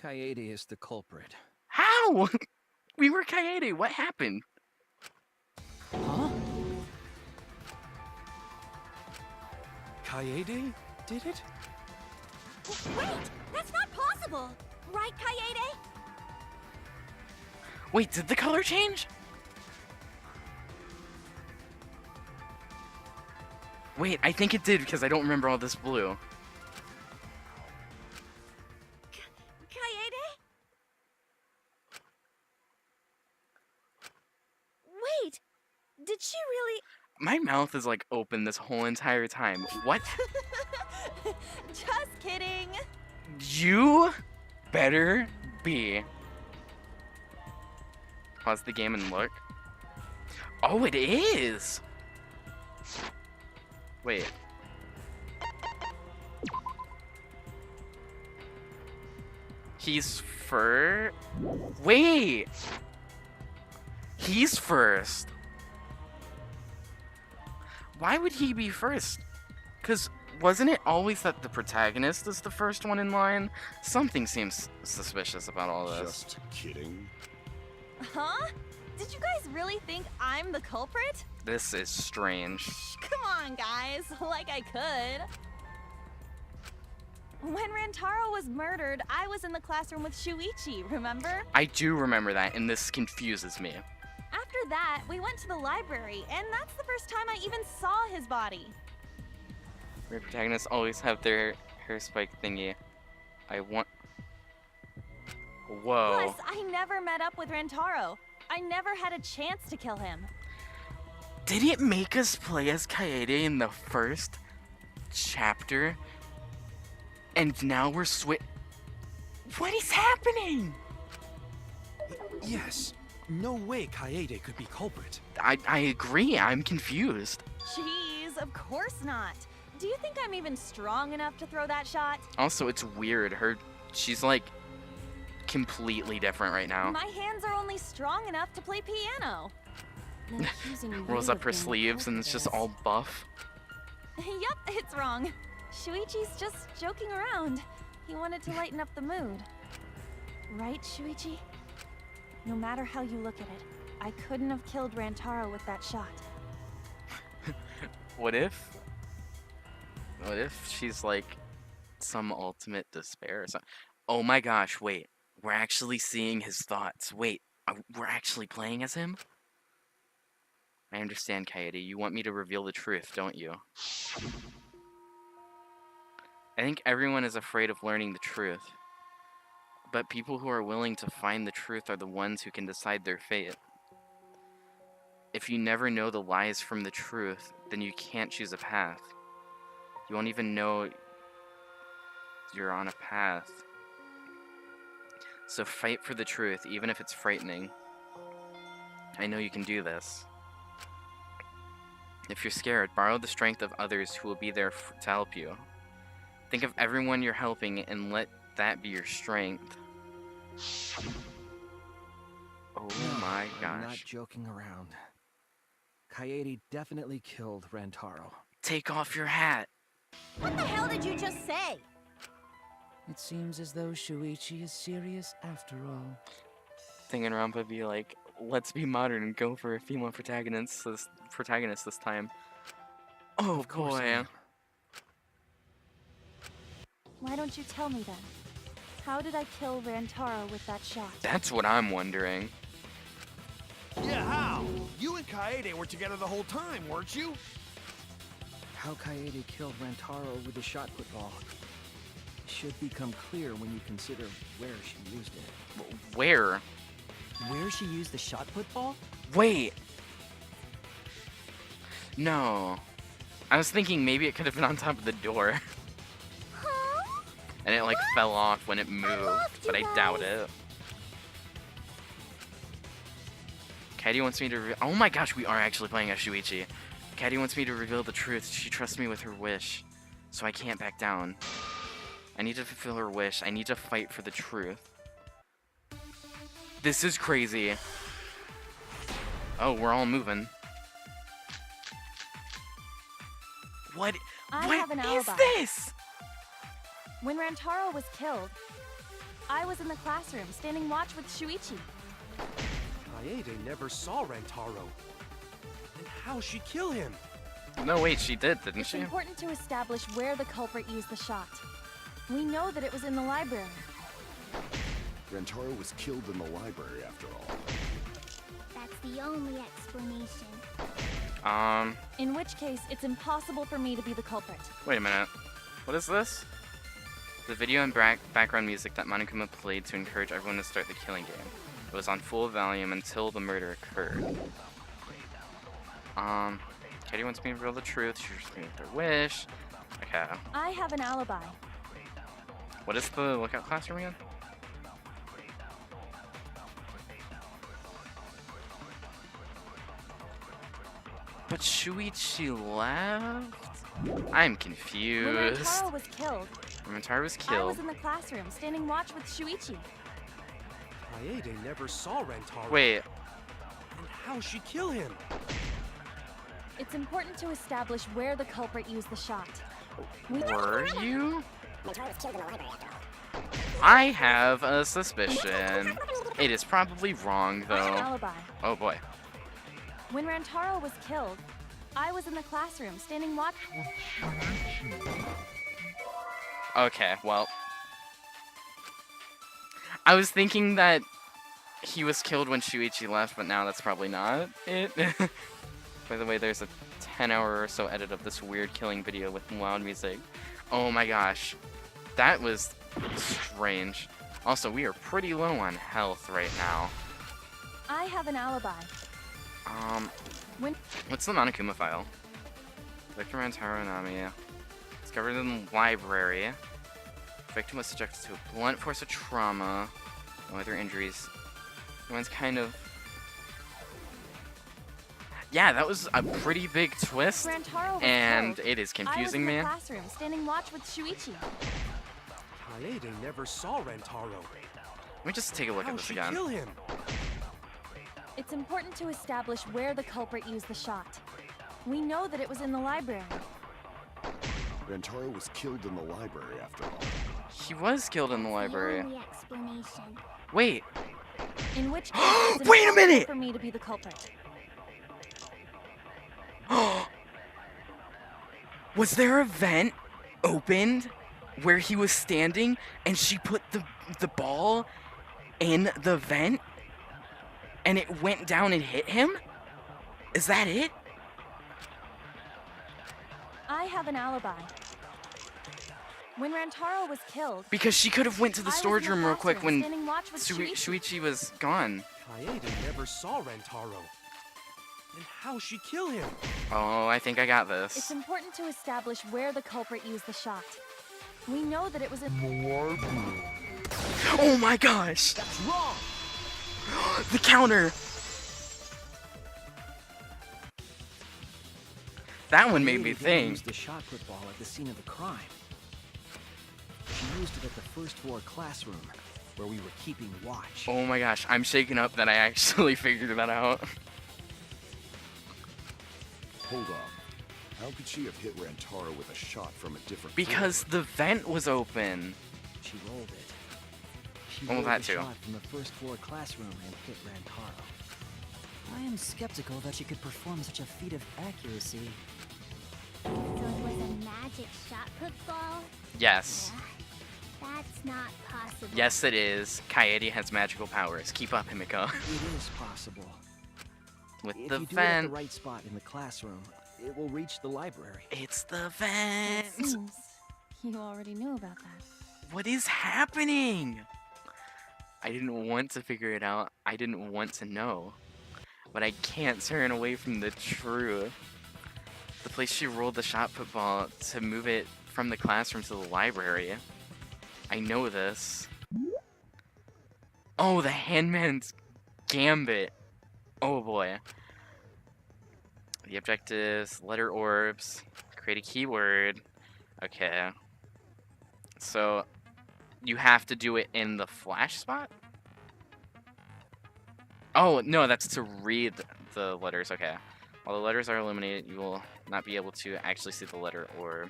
Kaede is the culprit. How? We were Kaede. What happened? Huh? Kaede did it? Wait, that's not possible! Right, Kaede? Wait, did the color change? Wait, I think it did because I don't remember all this blue. Kaede? Wait, did she really... My mouth is like open this whole entire time. What? Just kidding. You better be. Pause the game and look. Oh, it is. Wait. He's Wait. He's first. Why would he be first? Because wasn't it always that the protagonist is the first one in line? Something seems suspicious about all this. Just kidding. Huh? Did you guys really think I'm the culprit? This is strange. Come on, guys, like I could. When Rantaro was murdered, I was in the classroom with Shuichi, remember? I do remember that, and this confuses me. After that, we went to the library, and that's the first time I even saw his body. Where protagonists always have their hair spike thingy. Whoa. Plus, I never met up with Rantaro. I never had a chance to kill him. Did it make us play as Kaede in the first chapter? And now we're What is happening? Yes. No way Kaede could be culprit. I agree. I'm confused. Jeez, of course not. Do you think I'm even strong enough to throw that shot? Also, it's weird. She's like completely different right now. My hands are only strong enough to play piano. Then accusing you Rolls of up her being the sleeves and it's just culprit all buff. is- Yep, it's wrong. Shuichi's just joking around. He wanted to lighten up the mood. Right, Shuichi? No matter how you look at it, I couldn't have killed Rantaro with that shot. What if she's like some ultimate despair or something? Oh my gosh, wait. We're actually seeing his thoughts. Wait, we're actually playing as him? I understand, Kaede. You want me to reveal the truth, don't you? I think everyone is afraid of learning the truth. But people who are willing to find the truth are the ones who can decide their fate. If you never know the lies from the truth, then you can't choose a path. You won't even know you're on a path. So fight for the truth, even if it's frightening. I know you can do this. If you're scared, borrow the strength of others who will be there to help you. Think of everyone you're helping and let that be your strength. Oh my gosh. I'm not joking around. Kaede definitely killed Rantaro. Take off your hat. What the hell did you just say? It seems as though Shuichi is serious after all. Danganronpa be like, let's be modern and go for a female protagonist this time. Oh Of course I boy. am. Why don't you tell me then? How did I kill Rantaro with that shot? That's what I'm wondering. Yeah, how? You and Kaede were together the whole time, weren't you? How Kaede killed Rantaro with the shot put ball should become clear when you consider where she used it. Where? Where she used the shot put ball? Wait. No. I was thinking maybe it could have been on top of the door. Huh? And it like fell off when it moved, lost but you I doubt guys. it. Kaede wants me to oh my gosh, we are actually playing as Shuichi. Kaede wants me to reveal the truth. She trusts me with her wish, so I can't back down. I need to fulfill her wish. I need to fight for the truth. This is crazy. Oh, we're all moving. What? I What have an is alibi. this? When Rantaro was killed, I was in the classroom, standing watch with Shuichi. Kaede never saw Rantaro. Then how'd she kill him? No, wait, she did, didn't It's she? important to establish where the culprit used the shot. We know that it was in the library. Rantaro was killed in the library after all. That's the only explanation. In which case, it's impossible for me to be the culprit. Wait a minute. What is this? The video and background music that Monokuma played to encourage everyone to start the killing game. It was on full volume until the murder occurred. Katie wants me to reveal the truth. She just made her wish. Okay. I have an alibi. What is the lookout classroom again? But Shuichi left? I'm When confused. Rantaro was killed, Rantaro was I killed. was in the classroom, standing watch with Shuichi. Kaede never saw Rantaro. Wait, And how'd she kill him? It's important to establish where the culprit used the shot. were you? I have a suspicion. It is probably wrong, I have an though. alibi. Oh boy. When Rantaro was killed, I was in the classroom, standing watch. Okay, well. I was thinking that he was killed when Shuichi left, but now that's probably not it. By the way, there's a 10-hour or so edit of this weird killing video with loud music. Oh my gosh. That was strange. Also, we are pretty low on health right now. I have an alibi. When What's the Monokuma file? Victor Rantaro Nami. Discovered in the library. Victim was subjected to a blunt force of trauma. No other injuries. Everyone's kind of... Yeah, that was a pretty big twist. Rantaro was And killed, it is I was confusing in the me. classroom, standing watch with Shuichi. Kaede never saw Rantaro. Let me just take a look at How'd this she again. kill him? It's important to establish where the culprit used the shot. We know that it was in the library. Rantaro was killed in the library after all. He was killed in the The library. only explanation. Wait, In which case, it's Wait a impossible minute! for me to be the culprit. was there a vent opened where he was standing and she put the ball in the vent and it went down and hit him? Is that it? I have an alibi. When Rantaro was killed, Because she could have went to I the was storage in the room real quick classroom, when standing watch with Shuichi. Shuichi was gone. Kaede never saw Rantaro. Then how'd she kill him? Oh, I think I got It's this. important to establish where the culprit used the shot. We know that it was in Oh my gosh! That's wrong! The counter! That one made me Kaede didn't think. use the shot put ball at the scene of the crime. She used it at the first floor classroom, where we were keeping watch. Oh my gosh, I'm shaken up that I actually figured that out. Hold on. How could she have hit Rantaro with a shot from a different Because floor? the vent was open. She rolled it. She Oh, rolled that the too. shot from the first floor classroom and hit Rantaro. I am skeptical that she could perform such a feat of accuracy. So it was a magic shot put ball? Yes. That's not possible. Yes, it is. Kaede has magical powers. Keep up, Himiko. It is possible. With If the you do it at vent. the right spot in the classroom, it will reach the library. It's the It vent. seems you already knew about that. What is happening? I didn't want to figure it out. I didn't want to know. But I can't turn away from the truth. The place she rolled the shot put ball to move it from the classroom to the library. I know this. Oh, the Handman's Gambit. Oh boy. The objectives, letter orbs, create a keyword. Okay. So, you have to do it in the flash spot? Oh, no, that's to read the letters. Okay. While the letters are illuminated, you will not be able to actually see the letter orb.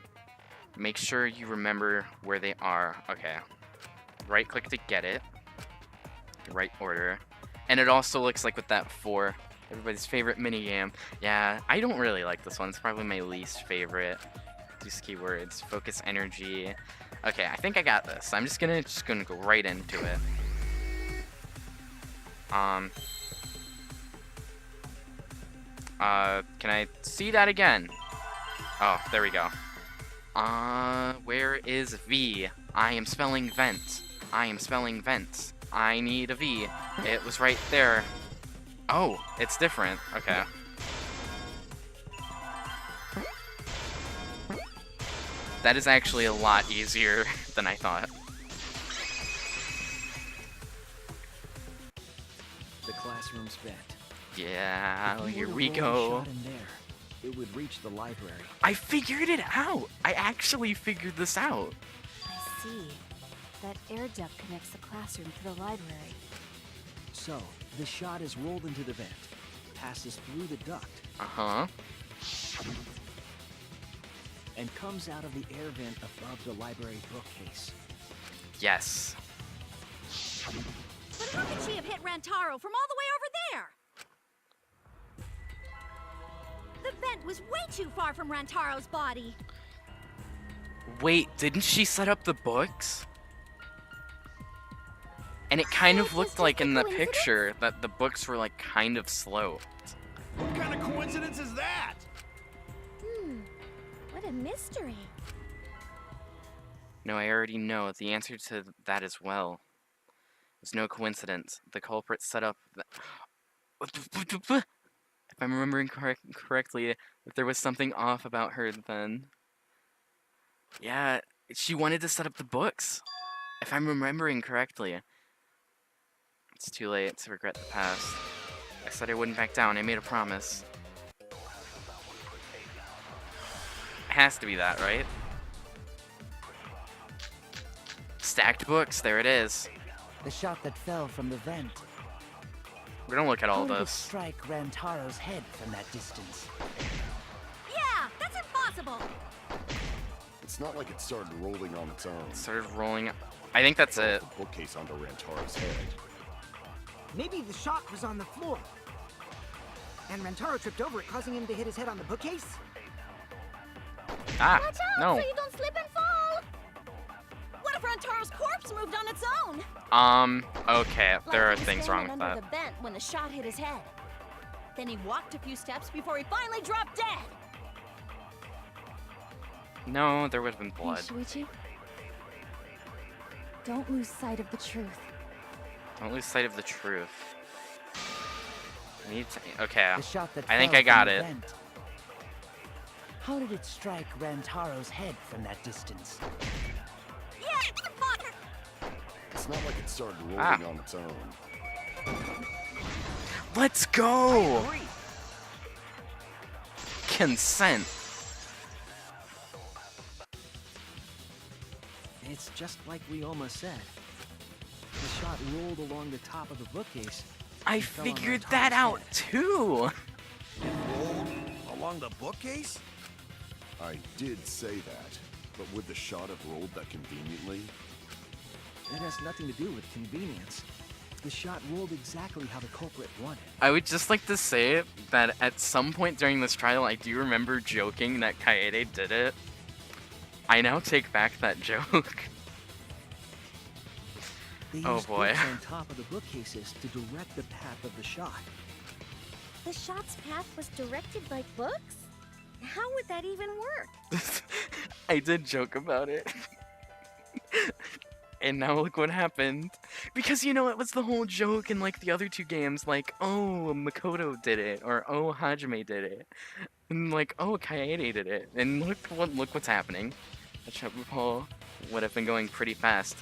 Make sure you remember where they are. Okay. right click to get it. The right order. And it also looks like with that 4, everybody's favorite minigame. Yeah, I don't really like this one. It's probably my least favorite. These keywords, focus energy. Okay, I think I got this. I'm just gonna go right into it. Can I see that again? Oh, there we go. Where is V? I am spelling vent. I am spelling vent. I need a V. It was right there. Oh, it's different. Okay. That is actually a lot easier than I thought. The classroom's vent. Yeah, If you here were to we roll a go. shot in there, it would reach the library. I figured it out! I actually figured this out. I see. That air duct connects the classroom to the library. So, the shot is rolled into the vent, passes through the duct, Uh-huh. and comes out of the air vent above the library bookcase. Yes. But how could she have hit Rantaro from all the way over there? The vent was way too far from Rantaro's body. Wait, didn't she set up the books? And it kind of looked like in the picture that the books were like kind of sloped. What kind of coincidence is that? What a mystery. No, I already know the answer to that as well. There's no coincidence. The culprit set up if I'm remembering correctly, if there was something off about her then. Yeah, she wanted to set up the books. If I'm remembering correctly. It's too late to regret the past. I said I wouldn't back down. I made a promise. It has to be that, right? Stacked books, there it is. The shot that fell from the vent. We're gonna look at all How did it this. strike Rantaro's head from that distance? Yeah, that's impossible. It's not like it started rolling on its own. It started rolling. I think that's it. The bookcase onto Rantaro's head. Maybe the shot was on the floor. And Rantaro tripped over it, causing him to hit his head on the bookcase? Ah, Watch out no. so you don't slip and fall. What if Rantaro's corpse moved on its own? Okay, there are Like he was things wrong with standing that. under the vent when the shot hit his head. Then he walked a few steps before he finally dropped dead. No, there would have been Hey, blood. Shuichi. Don't lose sight of the truth. Don't lose sight of the truth. I need to. Okay. The shot that I think fell I got from the it. vent. How did it strike Rantaro's head from that distance? Yeah, fucker. It's not like it started rolling Ah. on its own. Let's go! Consent. It's just like we almost said. The shot rolled along the top of the bookcase. I and fell on figured Rantaro's that out head. too. Rolled along the bookcase? I did say that, but would the shot have rolled that conveniently? It has nothing to do with convenience. The shot rolled exactly how the culprit wanted. I would just like to say that at some point during this trial, I do remember joking that Kaede did it. I now take back that joke. They Oh, used boy. books on top of the bookcases to direct the path of the shot. The shot's path was directed by books? How would that even work? I did joke about it. And now look what happened. Because, you know, it was the whole joke in, like, the other two games. Like, oh, Makoto did it. Or, oh, Hajime did it. And, like, oh, Kaede did it. And look what's happening. The Chubby Paul would have been going pretty fast.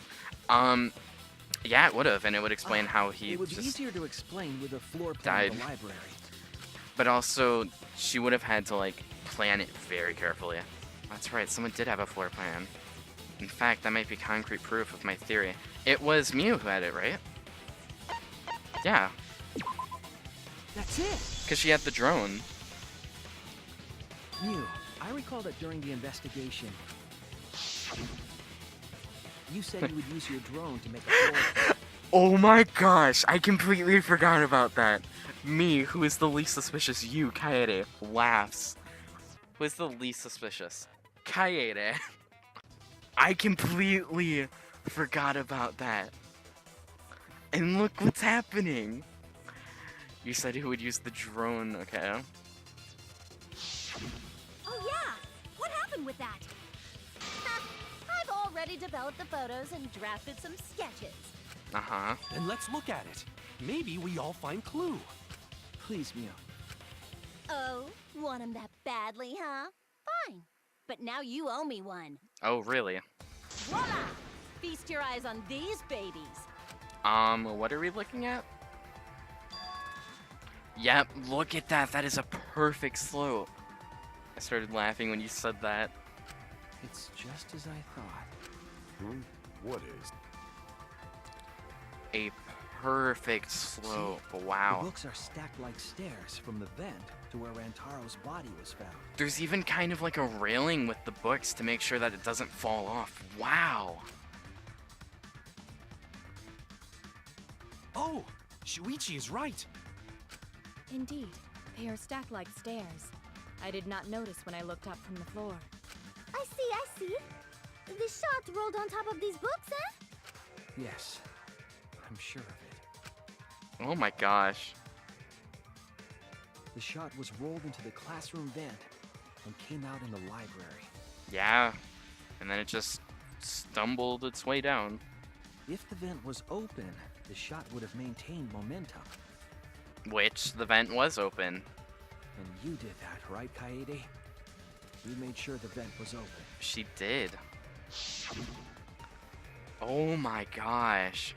Yeah, it would have. And it would explain how he It would be just... easier to explain with a floor plan of died. the library. But also, she would have had to, like, plan it very carefully. That's right, someone did have a floor plan. In fact, that might be concrete proof of my theory. It was Mew who had it, right? Yeah, That's it. because she had the drone. Mew, I recall that during the investigation, You said you would use your drone to make a floor. Oh my gosh, I completely forgot about that. Me, who is the least suspicious, you, Kaede, laughs. Who is the least suspicious? Kaede. I completely forgot about that. And look what's happening. You said who would use the drone, okay. Oh yeah! What happened with that? I've already developed the photos and drafted some sketches. Uh-huh. Then let's look at it. Maybe we all find clue. Please, Mio. Oh, want him that badly, huh? Fine. But now you owe me one. Oh, really? Voila! Feast your eyes on these babies. What are we looking at? Yep, look at that. That is a perfect slope. I started laughing when you said that. It's just as I thought. What is? A perfect slope. Wow. The books are stacked like stairs from the vent to where Rantaro's body was found. There's even kind of like a railing with the books to make sure that it doesn't fall off. Wow. Oh, Shuichi is right. Indeed, they are stacked like stairs. I did not notice when I looked up from the floor. I see. The shot rolled on top of these books, eh? Yes, I'm sure of it. Oh my gosh. The shot was rolled into the classroom vent and came out in the library. Yeah. And then it just stumbled its way down. If the vent was open, the shot would have maintained momentum. Which the vent was open. And you did that, right, Kaede? You made sure the vent was open. She did. Oh my gosh.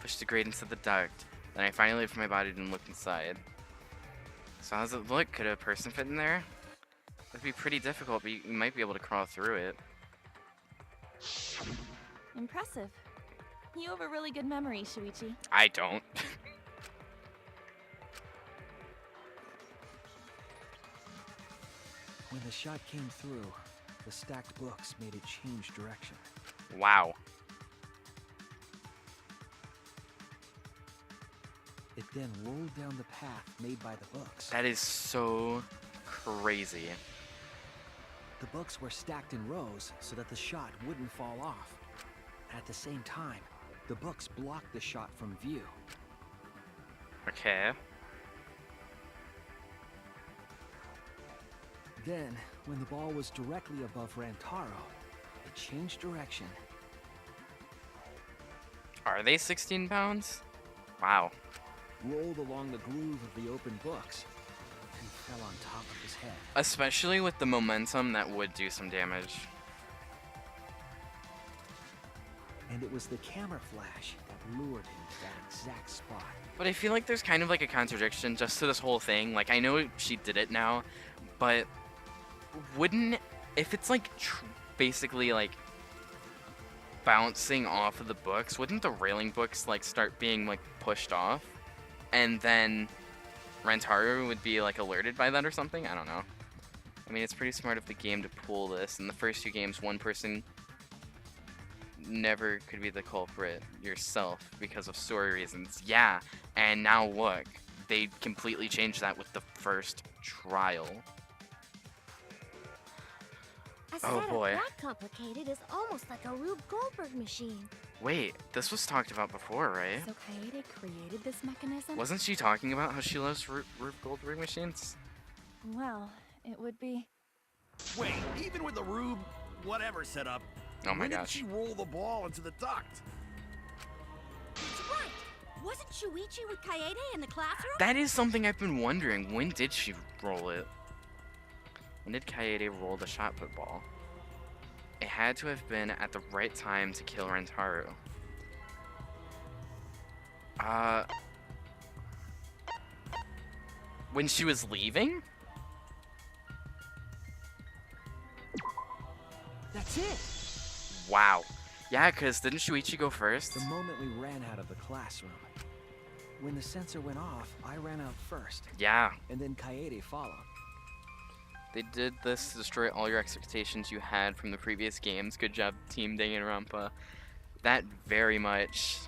Pushed the grate into the duct. Then I finally lifted my body and looked inside. So how does it look? Could a person fit in there? It'd be pretty difficult, but you might be able to crawl through it. Impressive. You have a really good memory, Shuichi. I don't. When the shot came through, the stacked books made it change direction. Wow. It then rolled down the path made by the books. That is so crazy. The books were stacked in rows so that the shot wouldn't fall off. At the same time, the books blocked the shot from view. Okay. Then, when the ball was directly above Rantaro, it changed direction. Are they 16 pounds? Wow. Rolled along the groove of the open books, and fell on top of his head. Especially with the momentum, that would do some damage. And it was the camera flash that lured him to that exact spot. But I feel like there's kind of like a contradiction just to this whole thing. Like, I know she did it now, but wouldn't, if it's like basically like bouncing off of the books, wouldn't the railing books like start being like pushed off? And then Rantaro would be like alerted by that or something? I don't know. I mean, it's pretty smart of the game to pull this. In the first two games, one person never could be the culprit, yourself, because of story reasons. Yeah, and now look, they completely changed that with the first trial. A Oh, setup boy. that complicated is almost like a Rube Goldberg machine. Wait, this was talked about before, right? So Kaede created this mechanism? Wasn't she talking about how she loves Rube Goldberg machines? Well, it would be... Wait, even with the Rube whatever setup, Oh my when did gosh. she roll the ball into the duct? That's right. Wasn't Shuichi with Kaede in the classroom? That is something I've been wondering. When did she roll it? When did Kaede roll the shot put ball? It had to have been at the right time to kill Rantaro. When she was leaving? That's it! Wow. Yeah, because didn't Shuichi go first? The moment we ran out of the classroom. When the sensor went off, I ran out first, Yeah. and then Kaede followed. They did this to destroy all your expectations you had from the previous games. Good job, Team Danganronpa. That very much.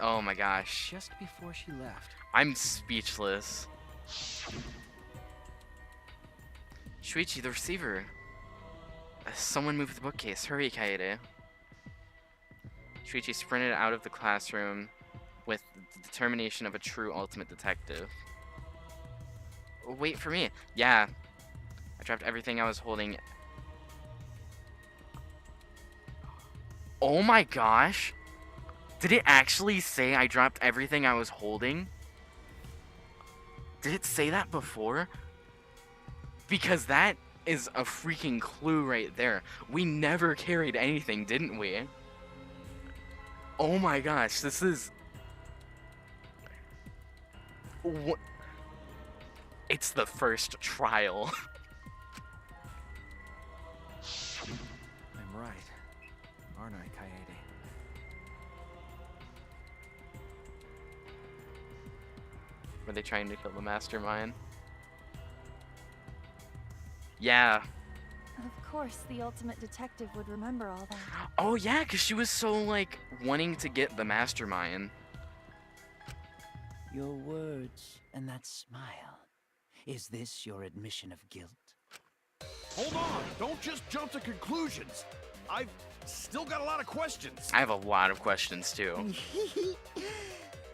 Oh my gosh. Just before she left. I'm speechless. Shuichi, the receiver. Someone moved the bookcase. Hurry, Kaede. Shuichi sprinted out of the classroom with the determination of a true ultimate detective. Wait for me. Yeah. I dropped everything I was holding. Oh my gosh. Did it actually say I dropped everything I was holding? Did it say that before? Because that is a freaking clue right there. We never carried anything, didn't we? Oh my gosh, this is... What? It's the first trial. I'm right. Aren't I, Kaede? Were they trying to kill the mastermind? Yeah. Of course, the ultimate detective would remember all that. Oh yeah, because she was so, like, wanting to get the mastermind. Your words and that smile. Is this your admission of guilt? Hold on, don't just jump to conclusions. I've still got a lot of questions. I have a lot of questions, too.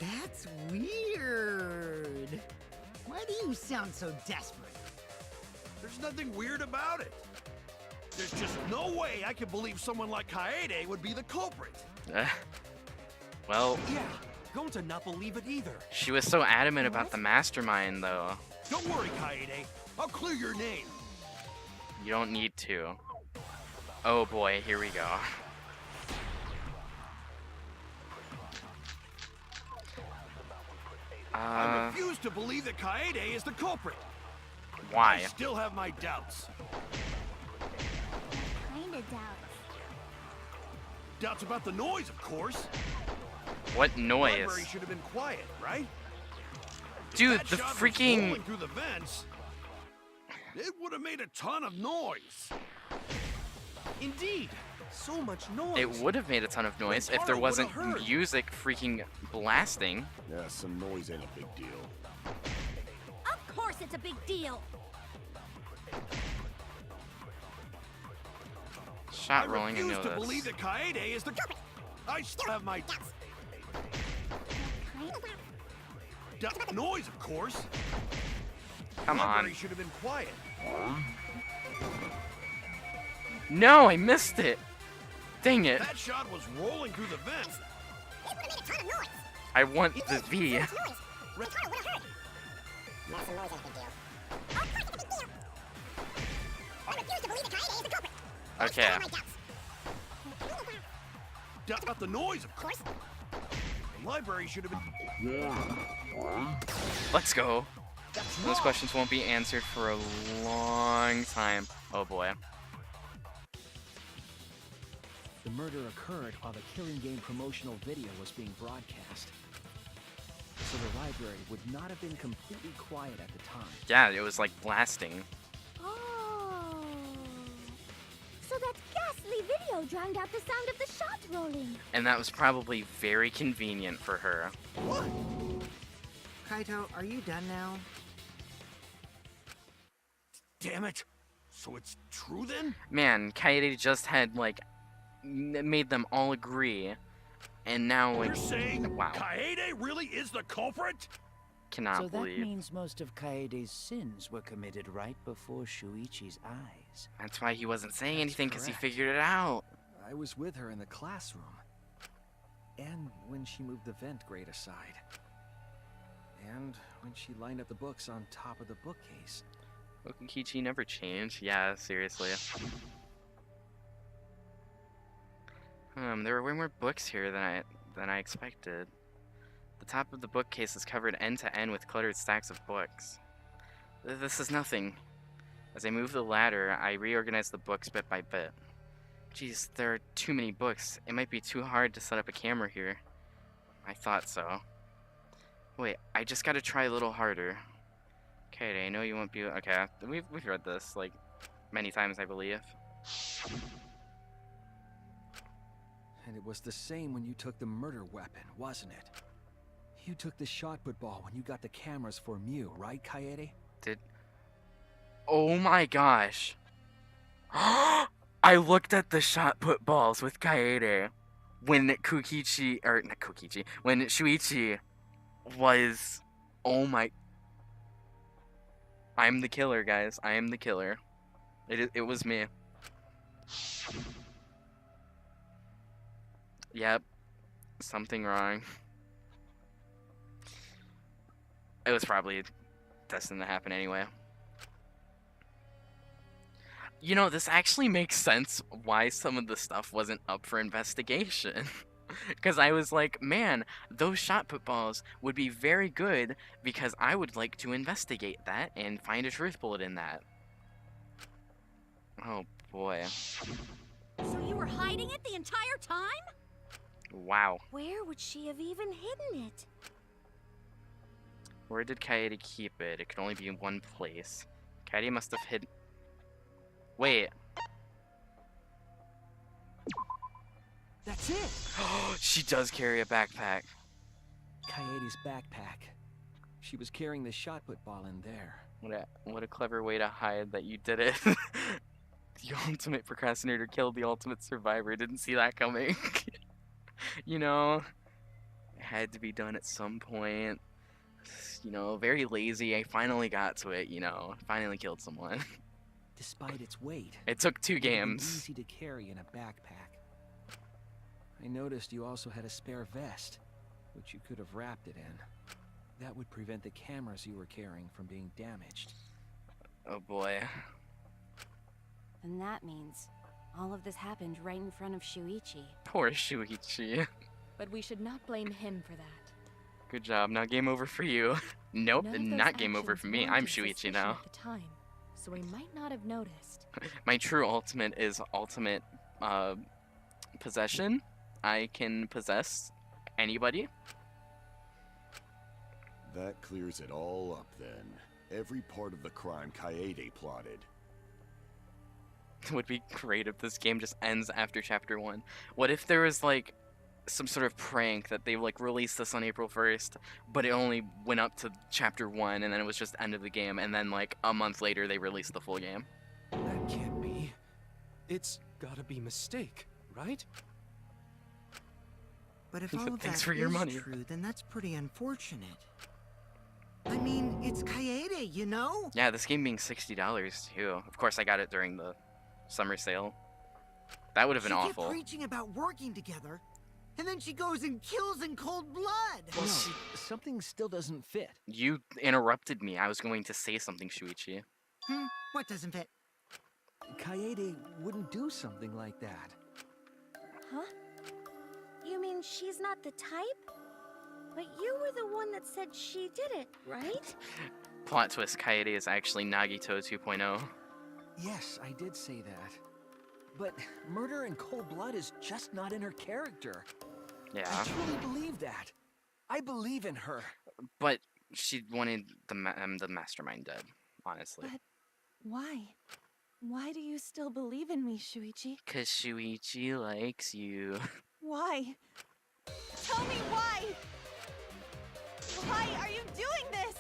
That's weird. Why do you sound so desperate? There's nothing weird about it. There's just no way I can believe someone like Kaede would be the culprit. Well, Yeah, going to not believe it either. she was so adamant about the mastermind, though. Don't worry, Kaede. I'll clear your name. You don't need to. Oh boy, here we go. I refuse to believe that Kaede is the culprit. Why? I still have my doubts. Kinda doubts. Doubts about the noise, of course. What noise? Library should have been quiet, right? If Dude, that the shot was freaking... rolling through the vents, it would have made a ton of noise. Indeed, so much noise. It would have made a ton of noise if Rentaro there would've wasn't heard. music freaking blasting. Yeah, some noise ain't a big deal. Of course it's a big deal. Shot rolling, I refuse know to this. believe that Kaede is the culprit. I still have my noise, of course. Come Library on. should have been quiet. No, I missed it. Dang it. That shot was rolling through the vents. It would have made a ton of noise. I want the V. Noise. Rentaro would have heard. That's a noise ain't a big deal. Of course it's a big deal. I refuse to believe that Kaede is the culprit. Okay. I still have my doubts. Doubt about the noise, of course. The library should have been. Let's go. That's Those wrong. questions won't be answered for a long time. Oh boy. The murder occurred while the Killing Game promotional video was being broadcast. So the library would not have been completely quiet at the time. Yeah, it was like blasting. Oh. So that ghastly video drowned out the sound of the shot rolling. And that was probably very convenient for her. What? Kaito, are you done now? Damn it. So it's true then? Man, Kaede just had, like, made them all agree. And now, like, You're saying wow. Kaede really is the culprit? Cannot So that believe. means most of Kaede's sins were committed right before Shuichi's eyes. That's why he wasn't saying That's anything, because he correct. figured it out. I was with her in the classroom. And when she moved the vent grate aside. And when she lined up the books on top of the bookcase. Okukichi never changed. Yeah, seriously. There were way more books here than I expected. The top of the bookcase is covered end to end with cluttered stacks of books. This is nothing. As I move the ladder, I reorganize the books bit by bit. Geez, there are too many books. It might be too hard to set up a camera here. I thought so. Wait, I just gotta try a little harder. Katie, I know you won't be. Okay, we've read this like many times, I believe. And it was the same when you took the murder weapon, wasn't it? You took the shot put ball when you got the cameras for Mew, right, Kaede? Oh my gosh. I looked at the shot put balls with Kaede when Kukichi, or not Kukichi, when Shuichi was, oh my, I'm the killer, guys. I am the killer. It was me. Yep. Something wrong. It was probably destined to happen anyway. You know, this actually makes sense why some of the stuff wasn't up for investigation. Because I was like, man, those shot put balls would be very good because I would like to investigate that and find a truth bullet in that. Oh boy. So you were hiding it the entire time? Wow. Where would she have even hidden it? Where did Kaede keep it? It could only be in one place. Kaede must have hid. Wait. That's it! She does carry a backpack. Kaede's backpack. She was carrying the shot put ball in there. What a clever way to hide that you did it. The ultimate procrastinator killed the ultimate survivor. Didn't see that coming. You know, it had to be done at some point. You know, very lazy. I finally got to it, you know. Finally killed someone. Despite its weight, It took 2 it would have been games. easy to carry in a backpack. I noticed you also had a spare vest, which you could have wrapped it in. That would prevent the cameras you were carrying from being damaged. Oh boy. And that means all of this happened right in front of Shuichi. Poor Shuichi. But we should not blame him for that. Good job. Now game over for you. Nope, None of those not game over for actions me. I'm warranted Shuichi suspicion now. At the time, so we might not have noticed. My true ultimate is ultimate possession. I can possess anybody. That clears it all up then. Every part of the crime Kaede plotted. It would be great if this game just ends after chapter 1. What if there was like some sort of prank that they like released this on April 1st, but it only went up to chapter 1 and then it was just the end of the game, and then like a month later they released the full game. That can't be. It's gotta be mistake, right? But if all of Thanks that for your is money. true, then that's pretty unfortunate. I mean, it's Kaede, you know? Yeah, this game being $60 too. Of course I got it during the summer sale. That would have been She awful. kept preaching about working together, and then she goes and kills in cold blood. Well, no, something still doesn't fit. You interrupted me. I was going to say something, Shuichi. What doesn't fit? Kaede wouldn't do something like that. Huh? You mean she's not the type? But you were the one that said she did it, right? Plot twist, Kaede is actually Nagito 2.0. Yes, I did say that. But murder in cold blood is just not in her character. Yeah. I truly believe that. I believe in her. But she wanted the mastermind dead, honestly. But why? Why do you still believe in me, Shuichi? 'Cause Shuichi likes you. Why? Tell me why! Why are you doing this?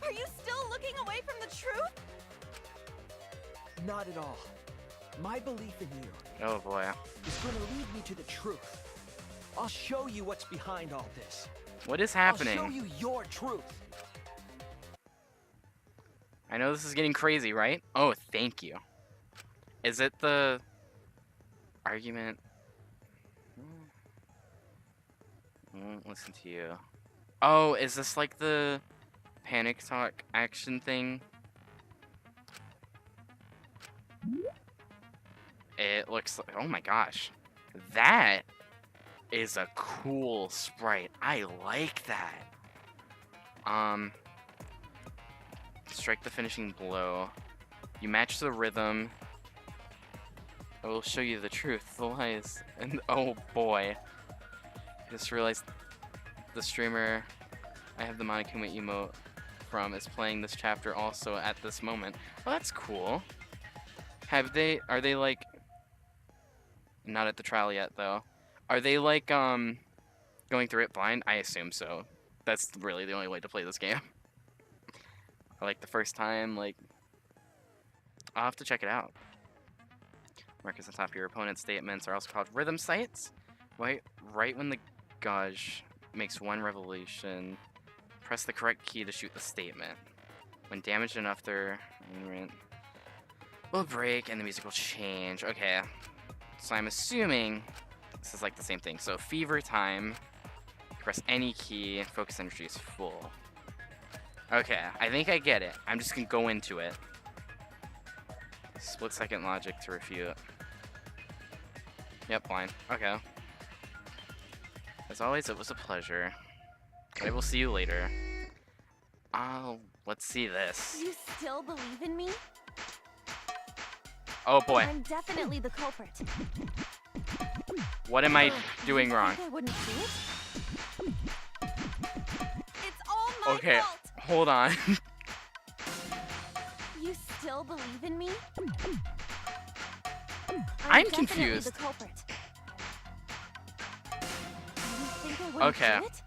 Are you still looking away from the truth? Not at all. My belief in you Oh boy. is going to lead me to the truth. I'll show you what's behind all this. What is I'll show happening? you your truth. I know this is getting crazy, right? Oh, thank you. Is it the argument? Listen to you. Oh, is this like the panic talk action thing? It looks like, oh my gosh. That is a cool sprite. I like that. Strike the finishing blow. You match the rhythm. I will show you the truth, the lies, and oh boy. I just realized the streamer, I have the Monokuma emote from is playing this chapter also at this moment. Well, that's cool. Are they like, not at the trial yet though. Are they like, going through it blind? I assume so. That's really the only way to play this game. Or like the first time, like, I'll have to check it out. Markers on top of your opponent's statements are also called rhythm sites. Right when the gauge makes one revolution, press the correct key to shoot the statement. When damaged enough, their will break and the music will change. Okay, so I'm assuming this is like the same thing. So fever time, press any key, focus energy is full. Okay, I think I get it. I'm just gonna go into it. Split second logic to refute. Yep, blind. Okay. As always, it was a pleasure. I will see you later. Oh, let's see this. You still believe in me? Oh boy. I'm definitely the culprit. What am I doing wrong? I wouldn't do it. It's all my Okay, fault. hold on. You still believe in me? I'm definitely confused. The culprit. You think I wouldn't Okay. do it?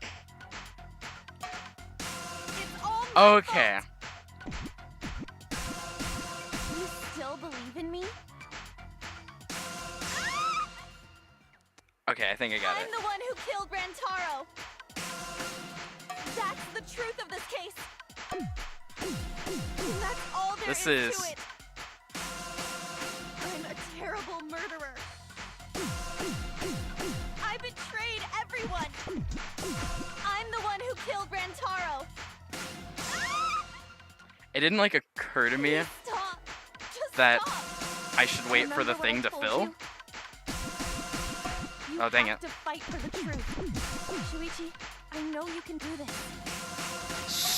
It's all my Okay. You still believe in me? Okay, I think I got I'm it. the one who killed Rantaro. That's the truth of this case. And that's all there This is is- to it. I'm a terrible murderer. I betrayed everyone. I'm the one who killed Rantaro. It didn't like occur to me Stop. Just that stop. I should wait for the Remember what thing I to told fill. you? You Oh, dang have it. to fight for the truth. Shuichi, I know you can do this.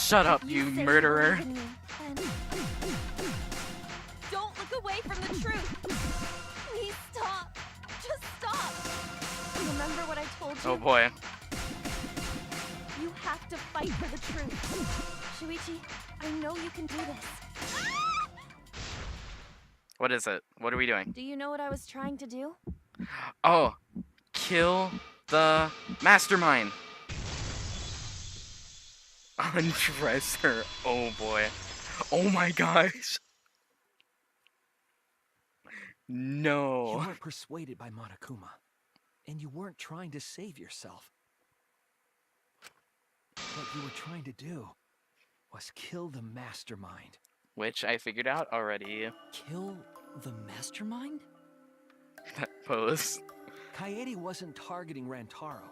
Shut up, If you say murderer. believe in me, then don't look away from the truth. Please stop. Just stop. Remember what I told you? Oh boy. You have to fight for the truth. Shuichi, I know you can do this. What is it? What are we doing? Do you know what I was trying to do? Oh, kill the mastermind. Undress her. Oh boy. Oh my gosh. You No. weren't persuaded by Monokuma, and you weren't trying to save yourself. What you were trying to do was kill the mastermind. Which I figured out already. Kill the mastermind? That pose. Kaede wasn't targeting Rantaro.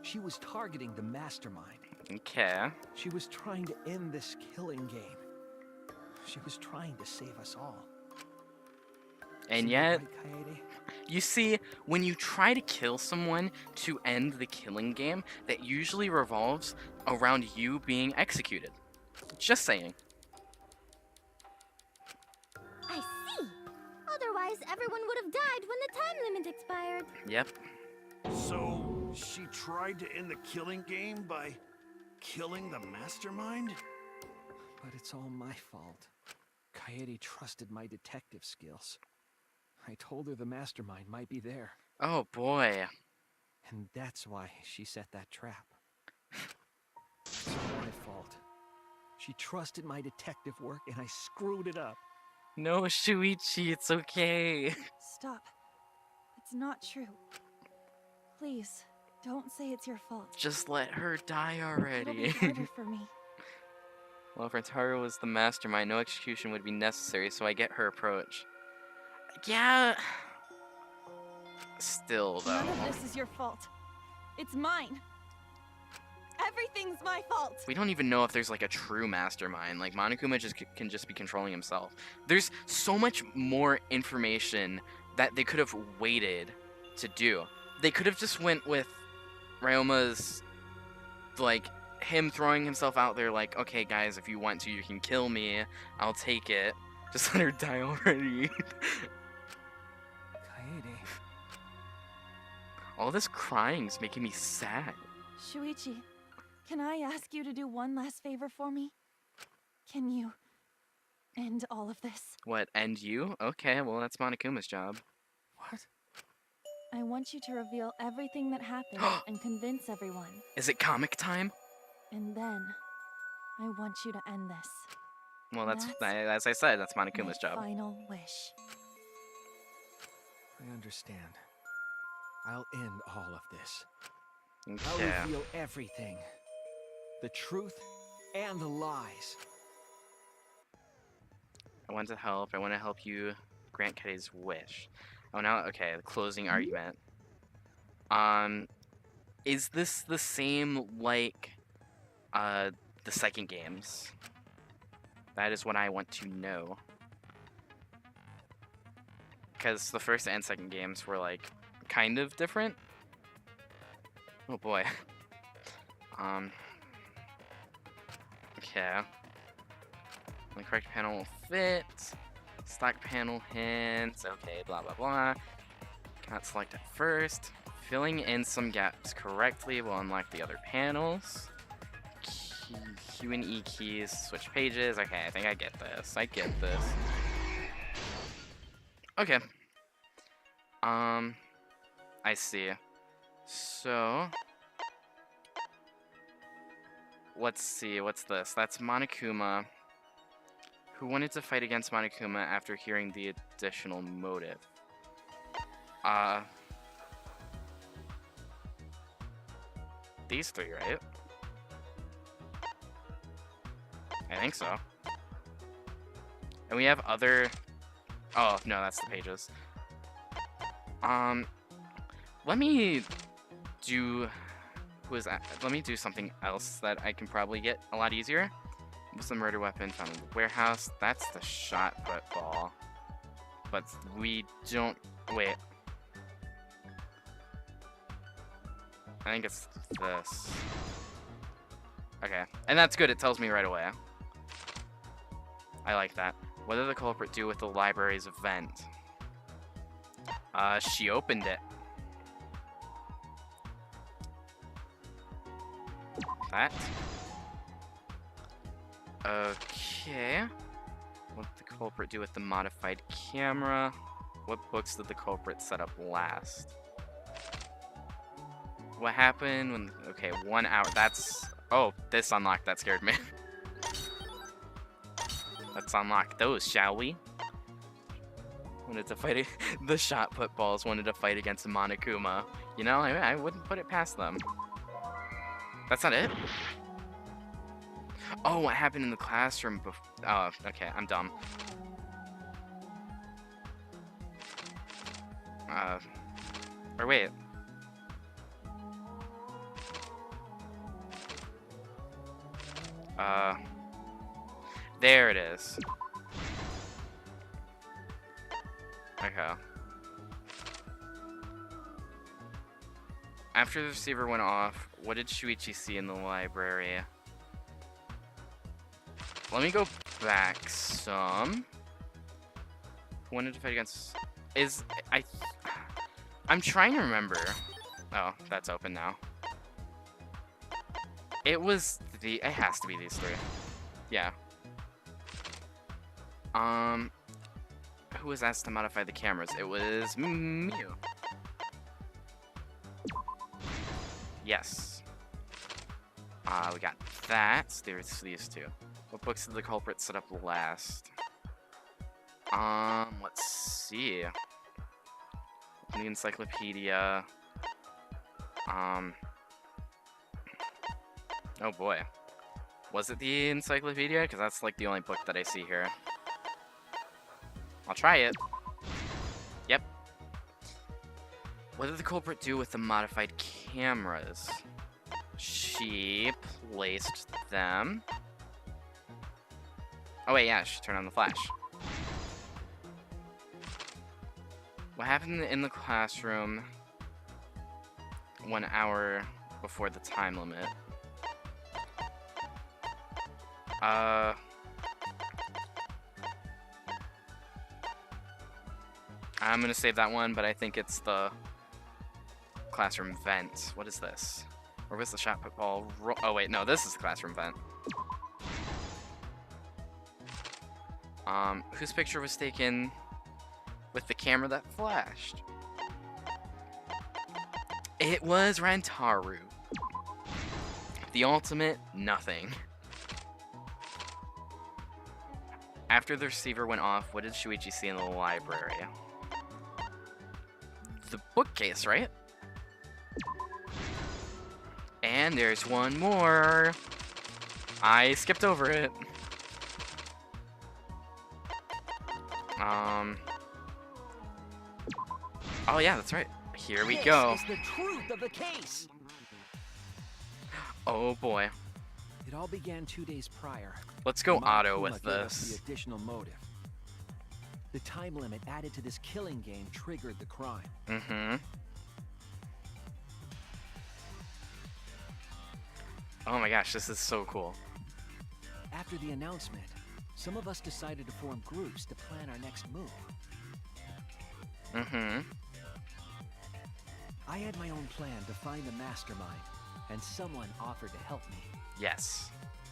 She was targeting the mastermind. Okay. She was trying to end this killing game. She was trying to save us all. And Isn't that yet, right, Kaede? you see, when you try to kill someone to end the killing game, that usually revolves around you being executed. Just saying. I see. Otherwise, everyone would have died when the time limit expired. Yep. So, she tried to end the killing game by killing the mastermind? But it's all my fault. Kaede trusted my detective skills. I told her the mastermind might be there, Oh boy. and that's why she set that trap. It's all my fault. She trusted my detective work, and I screwed it up. No, Shuichi, it's okay. Stop. It's not true. Please, don't say it's your fault. Just let her die It'll already. be harder for me. Well, if Rantaro was the mastermind, no execution would be necessary, so I get her approach. Yeah. Still, though. None of this is your fault. It's mine. Everything's my fault. We don't even know if there's like a true mastermind. Like Monokuma can just be controlling himself. There's so much more information that they could have waited to do. They could have just went with Ryoma's, like, him throwing himself out there like, okay guys, if you want to, you can kill me. I'll take it. Just let her die already. Kaede. All this crying's making me sad. Shuichi, can I ask you to do one last favor for me? Can you end all of this? What, end you? Okay, well, that's Monokuma's job. What? I want you to reveal everything that happened and convince everyone. Is it comic time? And then, I want you to end this. Well, that's That's as I said, that's My Monokuma's job. final wish. I understand. I'll end all of this. Okay. I'll reveal everything. The truth and the lies. I want to help. I want to help you grant Kaede's wish. Oh, now, okay, the closing argument. Is this the same like, the second games? That is what I want to know. Because the first and second games were, like, kind of different. Oh boy. Okay. The correct panel will fit. Stock panel hints. Okay, blah blah blah. Cannot select at first. Filling in some gaps correctly will unlock the other panels. Q and E keys, switch pages. Okay, I think I get this. I get this. Okay. I see. So, let's see. What's this? That's Monokuma, who wanted to fight against Monokuma after hearing the additional motive. These three, right? I think so. And we have other... Oh, no, that's the pages. Let me do... Who is that? Let me do something else that I can probably get a lot easier. What's the murder weapon found in the warehouse? That's the shot put ball. But we don't... Wait. I think it's this. Okay. And that's good. It tells me right away. I like that. What did the culprit do with the library's vent? She opened it. That. Okay. What did the culprit do with the modified camera? What books did the culprit set up last? What happened when... Okay, 1 hour. That's... Oh, this unlocked. That scared me. Let's unlock those, shall we? Wanted to fight... The shot put balls wanted to fight against Monokuma. You know, I wouldn't put it past them. That's not it? Oh, what happened in the classroom before... Oh, okay, I'm dumb. Or wait. There it is. Okay. After the receiver went off, what did Shuichi see in the library? Let me go back some. Who wanted to fight against... I'm trying to remember. Oh, that's open now. It was the... It has to be these three. Yeah. Who was asked to modify the cameras? It was Mew. Yes. We got that. There's these two. What books did the culprit set up last? Let's see. The encyclopedia. Oh boy. Was it the encyclopedia? Because that's like the only book that I see here. I'll try it. Yep. What did the culprit do with the modified cameras? She placed them. Oh wait, yeah, she turned on the flash. What happened in the classroom 1 hour before the time limit? I'm gonna save that one, but I think it's the classroom vent. What is this? Where was the shot put ball? Oh wait, no, this is the classroom vent. Whose picture was taken with the camera that flashed? It was Rantaru. The ultimate nothing. After the receiver went off, what did Shuichi see in the library? The bookcase, right? And there's one more. I skipped over it. Oh yeah, that's right. Here we go. This is the truth of the case. Oh boy. It all began 2 days prior. Let's go auto Monokuma with gave us this. The additional motive. The time limit added to this killing game triggered the crime. Mm-hmm. Oh my gosh, this is so cool. After the announcement, some of us decided to form groups to plan our next move. Mm-hmm. I had my own plan to find the mastermind, and someone offered to help me. Yes.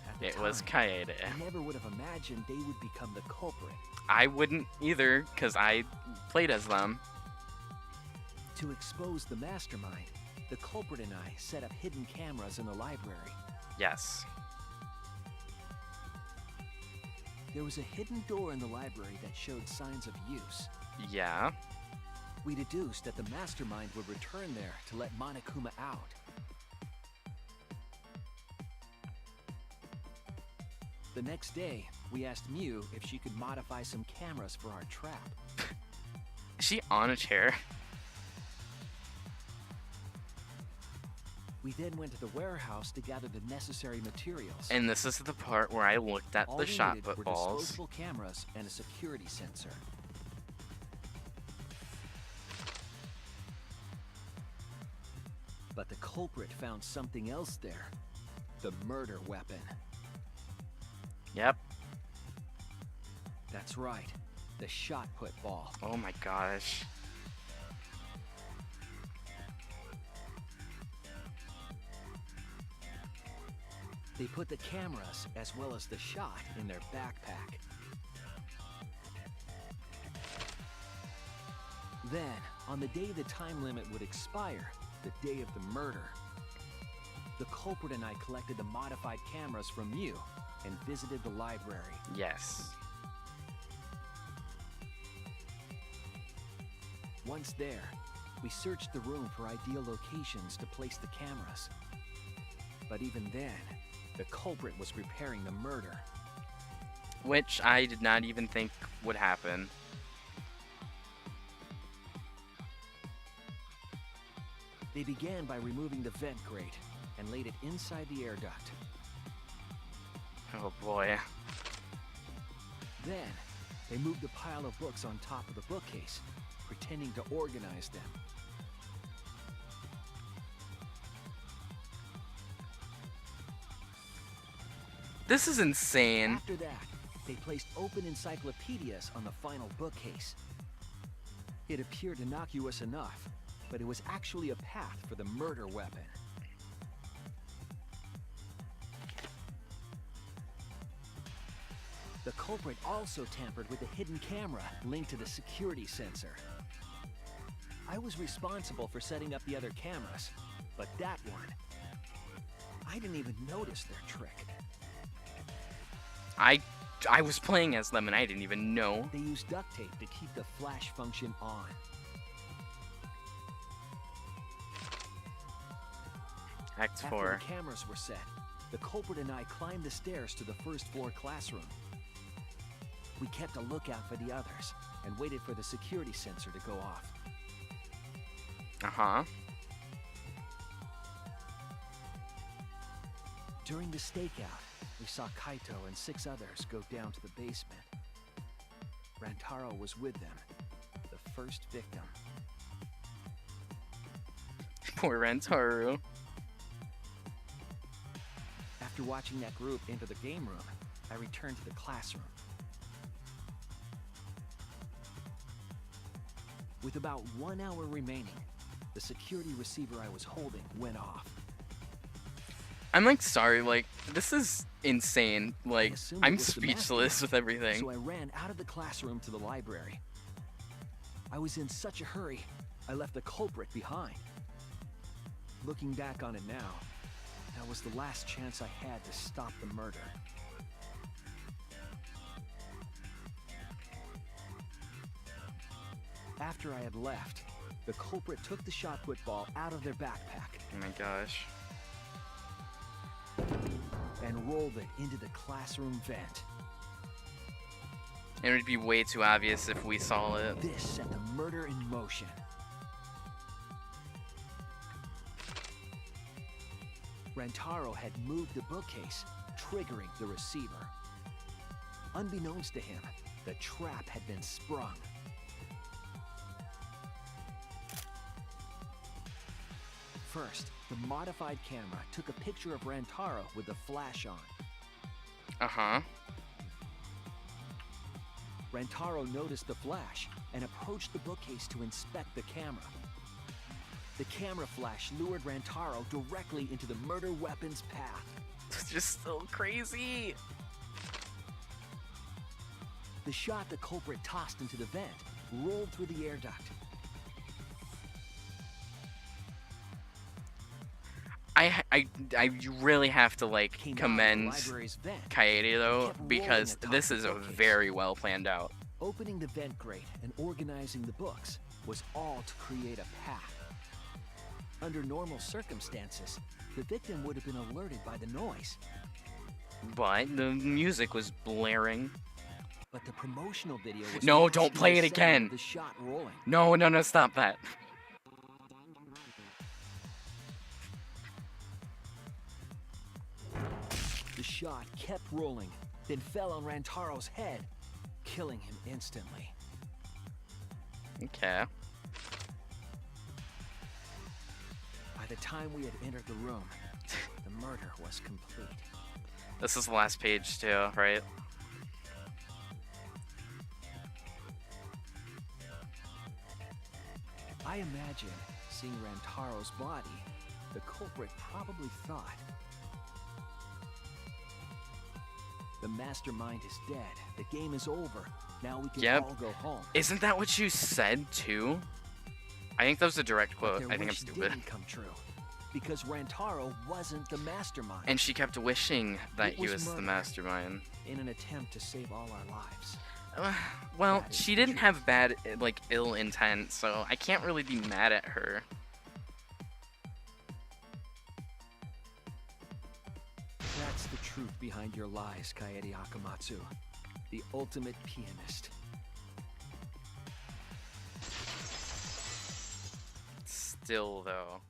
At the It was time, Kaede. I never would have imagined they would become the culprit. I wouldn't either, because I played as them. To expose the mastermind, the culprit and I set up hidden cameras in the library. Yes. There was a hidden door in the library that showed signs of use. Yeah. We deduced that the mastermind would return there to let Monokuma out. The next day, we asked Mew if she could modify some cameras for our trap. Is she on a chair? We then went to the warehouse to gather the necessary materials. And this is the part where I looked at All the we shot needed put were balls. disposable cameras and a security sensor. But the culprit found something else there. The murder weapon. Yep. That's right. The shot put ball. Oh my gosh. They put the cameras as well as the shot in their backpack. Then, on the day the time limit would expire, the day of the murder, the culprit and I collected the modified cameras from Mew and visited the library. Yes. Once there, we searched the room for ideal locations to place the cameras. But even then, the culprit was preparing the murder. Which I did not even think would happen. They began by removing the vent grate and laid it inside the air duct. Oh boy. Then, they moved a pile of books on top of the bookcase, pretending to organize them. This is insane. After that, they placed open encyclopedias on the final bookcase. It appeared innocuous enough, but it was actually a path for the murder weapon. The culprit also tampered with the hidden camera linked to the security sensor. I was responsible for setting up the other cameras, but that one, I didn't even notice their trick. I was playing as them and I didn't even know. They used duct tape to keep the flash function on. Act After 4. the cameras were set, the culprit and I climbed the stairs to the first floor classroom. We kept a lookout for the others and waited for the security sensor to go off. Uh-huh. During the stakeout, we saw Kaito and 6 others go down to the basement. Rantaro was with them, the first victim. Poor Rantaru. After watching that group into the game room, I returned to the classroom. With about 1 hour remaining, the security receiver I was holding went off. I'm like, sorry, like, this is insane. Like, assumed it I'm was the speechless mastermind, with everything. So I ran out of the classroom to the library. I was in such a hurry, I left the culprit behind. Looking back on it now, that was the last chance I had to stop the murder. After I had left, the culprit took the shot put ball out of their backpack Oh my gosh. and rolled it into the classroom vent. It would be way too obvious if we saw it. This set the murder in motion. Rentaro had moved the bookcase, triggering the receiver. Unbeknownst to him, the trap had been sprung. First, the modified camera took a picture of Rantaro with the flash on. Uh-huh. Rantaro noticed the flash and approached the bookcase to inspect the camera. The camera flash lured Rantaro directly into the murder weapon's path. It's just so crazy. The shot the culprit tossed into the vent rolled through the air duct. I really have to like Came out of the commend library's vent, Kaede though, kept rolling because atop this the is a bookcase. very well planned out. Opening the vent grate and organizing the books was all to create a path. Under normal circumstances, the victim would have been alerted by the noise, But the music was blaring. but the promotional video was No, masking don't play the it sound again. of the shot rolling. No, no, no, stop that. The shot kept rolling, then fell on Rantaro's head, killing him instantly. Okay. By the time we had entered the room, the murder was complete. This is the last page too, right? I imagine, seeing Rantaro's body, the culprit probably thought, the mastermind is dead, the game is over, now we can Yep. all go home. Isn't that what you said too? I think that was a direct But quote. their I think I'm wish stupid. didn't come true, because Rantaro wasn't the mastermind. And she kept wishing that It he was was the murder. mastermind. In an attempt to save all our lives. Well, That is she the didn't truth. have bad, like, ill intent, so I can't really be mad at her. That's the truth behind your lies, Kaede Akamatsu. The ultimate pianist. Still, though.